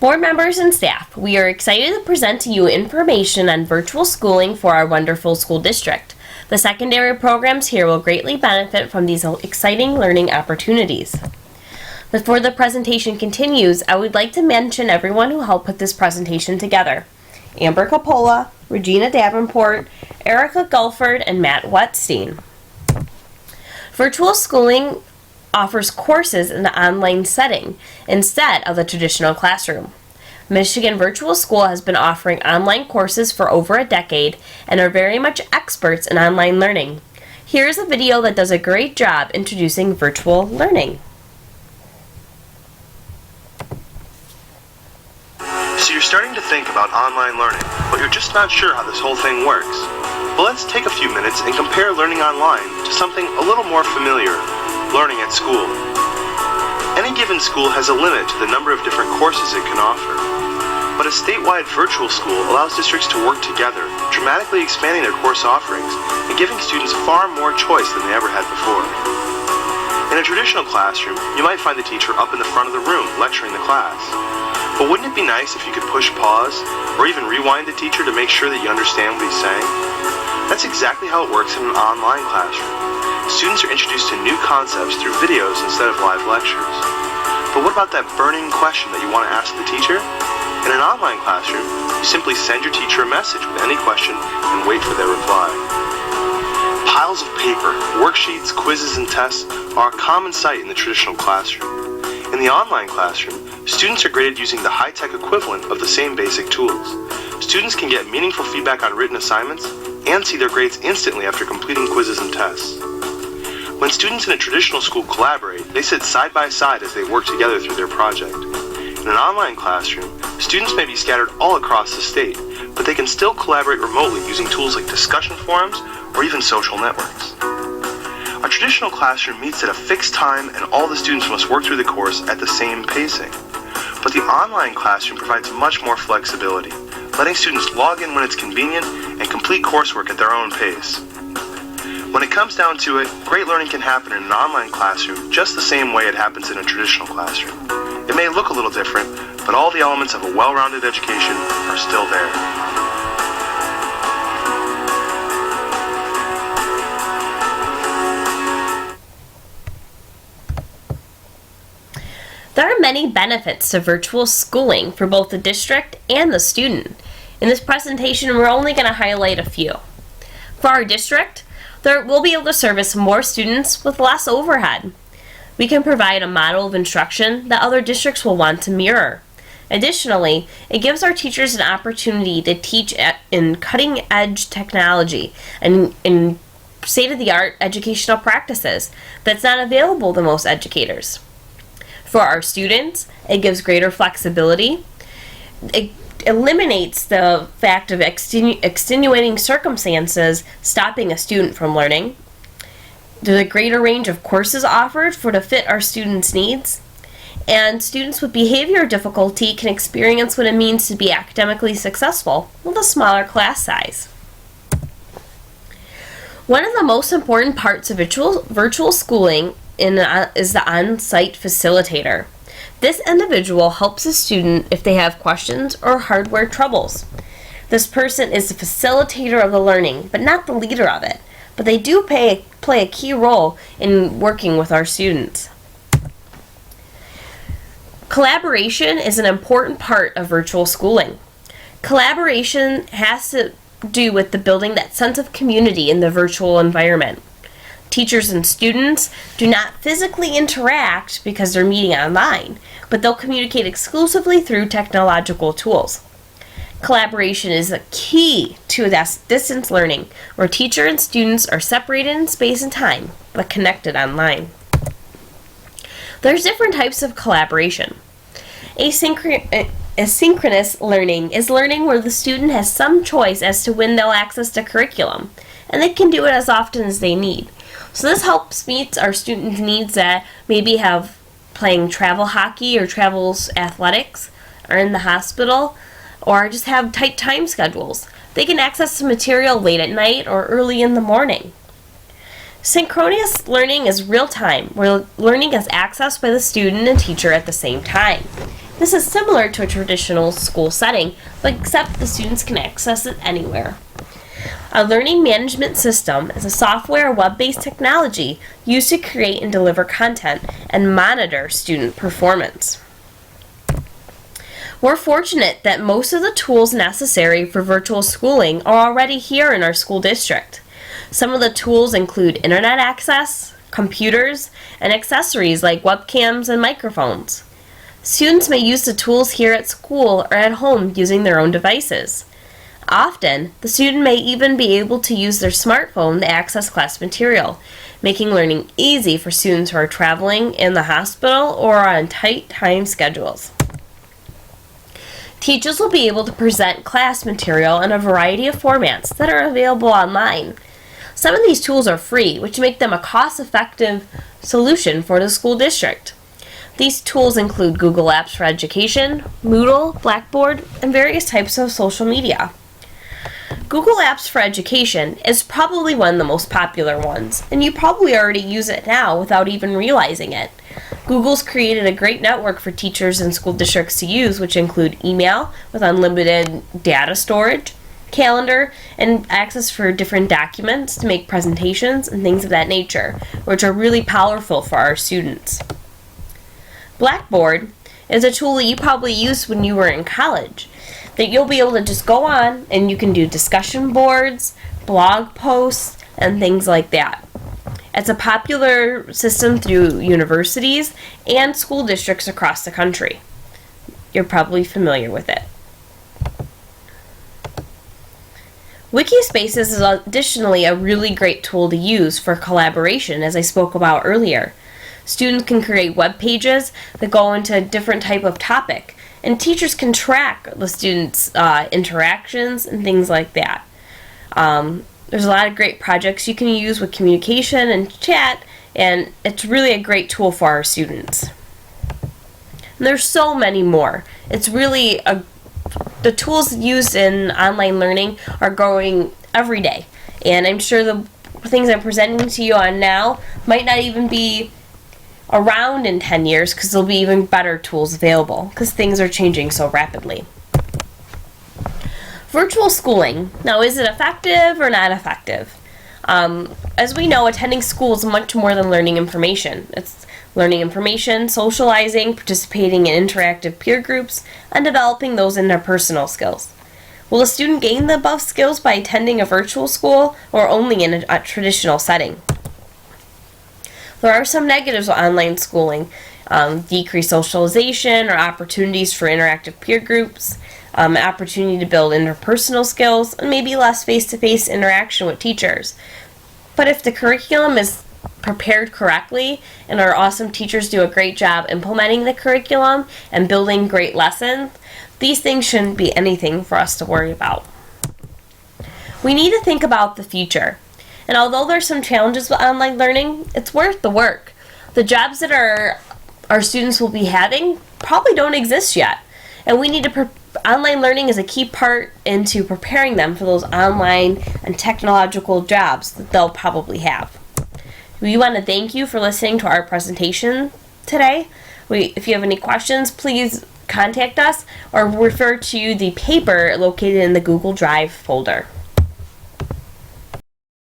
Board members and staff, we are excited to present to you information on virtual schooling for our wonderful school district. The secondary programs here will greatly benefit from these exciting learning opportunities. Before the presentation continues, I would like to mention everyone who helped put this presentation together. Amber Coppola, Regina Davenport, Erica Guiliford, and Matt Wettstein. Virtual schooling offers courses in the online setting instead of the traditional classroom. Michigan Virtual School has been offering online courses for over a decade and are very much experts in online learning. Here's a video that does a great job introducing virtual learning. So you're starting to think about online learning, but you're just not sure how this whole thing works. Well, let's take a few minutes and compare learning online to something a little more familiar, learning at school. Any given school has a limit to the number of different courses it can offer, but a statewide virtual school allows districts to work together, dramatically expanding their course offerings and giving students far more choice than they ever had before. In a traditional classroom, you might find the teacher up in the front of the room lecturing the class. But wouldn't it be nice if you could push pause or even rewind the teacher to make sure that you understand what he's saying? That's exactly how it works in an online classroom. Students are introduced to new concepts through videos instead of live lectures. But what about that burning question that you want to ask the teacher? In an online classroom, you simply send your teacher a message with any question and wait for their reply. Piles of paper, worksheets, quizzes, and tests are a common sight in the traditional classroom. In the online classroom, students are graded using the high-tech equivalent of the same basic tools. Students can get meaningful feedback on written assignments and see their grades instantly after completing quizzes and tests. When students in a traditional school collaborate, they sit side by side as they work together through their project. In an online classroom, students may be scattered all across the state, but they can still collaborate remotely using tools like discussion forums or even social networks. A traditional classroom meets at a fixed time and all the students must work through the course at the same pacing. But the online classroom provides much more flexibility, letting students log in when it's convenient and complete coursework at their own pace. When it comes down to it, great learning can happen in an online classroom just the same way it happens in a traditional classroom. It may look a little different, but all the elements of a well-rounded education are still there. There are many benefits to virtual schooling for both the district and the student. In this presentation, we're only going to highlight a few. For our district, we'll be able to service more students with less overhead. We can provide a model of instruction that other districts will want to mirror. Additionally, it gives our teachers an opportunity to teach in cutting-edge technology and in state-of-the-art educational practices that's not available to most educators. For our students, it gives greater flexibility. It eliminates the fact of extenuating circumstances stopping a student from learning. There's a greater range of courses offered to fit our students' needs. And students with behavior difficulty can experience what it means to be academically successful with a smaller class size. One of the most important parts of virtual schooling is the on-site facilitator. This individual helps a student if they have questions or hardware troubles. This person is the facilitator of the learning, but not the leader of it. But they do play a key role in working with our students. Collaboration is an important part of virtual schooling. Collaboration has to do with the building that sense of community in the virtual environment. Teachers and students do not physically interact because they're meeting online, but they'll communicate exclusively through technological tools. Collaboration is a key to distance learning, where teacher and students are separated in space and time, but connected online. There's different types of collaboration. Asynchronous learning is learning where the student has some choice as to when they'll access the curriculum, and they can do it as often as they need. So this helps meet our students' needs that maybe have playing travel hockey or travels athletics, or in the hospital, or just have tight time schedules. They can access the material late at night or early in the morning. Synchronous learning is real time, where learning is accessed by the student and teacher at the same time. This is similar to a traditional school setting, but except the students can access it anywhere. A learning management system is a software or web-based technology used to create and deliver content and monitor student performance. We're fortunate that most of the tools necessary for virtual schooling are already here in our school district. Some of the tools include internet access, computers, and accessories like webcams and microphones. Students may use the tools here at school or at home using their own devices. Often, the student may even be able to use their smartphone to access class material, making learning easy for students who are traveling in the hospital or on tight time schedules. Teachers will be able to present class material in a variety of formats that are available online. Some of these tools are free, which make them a cost-effective solution for the school district. These tools include Google Apps for Education, Moodle, Blackboard, and various types of social media. Google Apps for Education is probably one of the most popular ones, and you probably already use it now without even realizing it. Google's created a great network for teachers and school districts to use, which include email with unlimited data storage, calendar, and access for different documents to make presentations and things of that nature, which are really powerful for our students. Blackboard is a tool that you probably used when you were in college, that you'll be able to just go on and you can do discussion boards, blog posts, and things like that. It's a popular system through universities and school districts across the country. You're probably familiar with it. Wikispaces is additionally a really great tool to use for collaboration, as I spoke about earlier. Students can create web pages that go into a different type of topic, and teachers can track the students' interactions and things like that. There's a lot of great projects you can use with communication and chat, and it's really a great tool for our students. And there's so many more. It's really the tools used in online learning are growing every day, and I'm sure the things I'm presenting to you on now might not even be around in 10 years because there'll be even better tools available because things are changing so rapidly. Virtual schooling. Now, is it effective or not effective? As we know, attending school is much more than learning information. It's learning information, socializing, participating in interactive peer groups, and developing those interpersonal skills. Will a student gain the above skills by attending a virtual school or only in a traditional setting? There are some negatives with online schooling. Decreased socialization or opportunities for interactive peer groups, opportunity to build interpersonal skills, and maybe less face-to-face interaction with teachers. But if the curriculum is prepared correctly and our awesome teachers do a great job implementing the curriculum and building great lessons, these things shouldn't be anything for us to worry about. We need to think about the future. And although there's some challenges with online learning, it's worth the work. The jobs that our students will be having probably don't exist yet. And we need to online learning is a key part into preparing them for those online and technological jobs that they'll probably have. We want to thank you for listening to our presentation today. If you have any questions, please contact us or refer to the paper located in the Google Drive folder.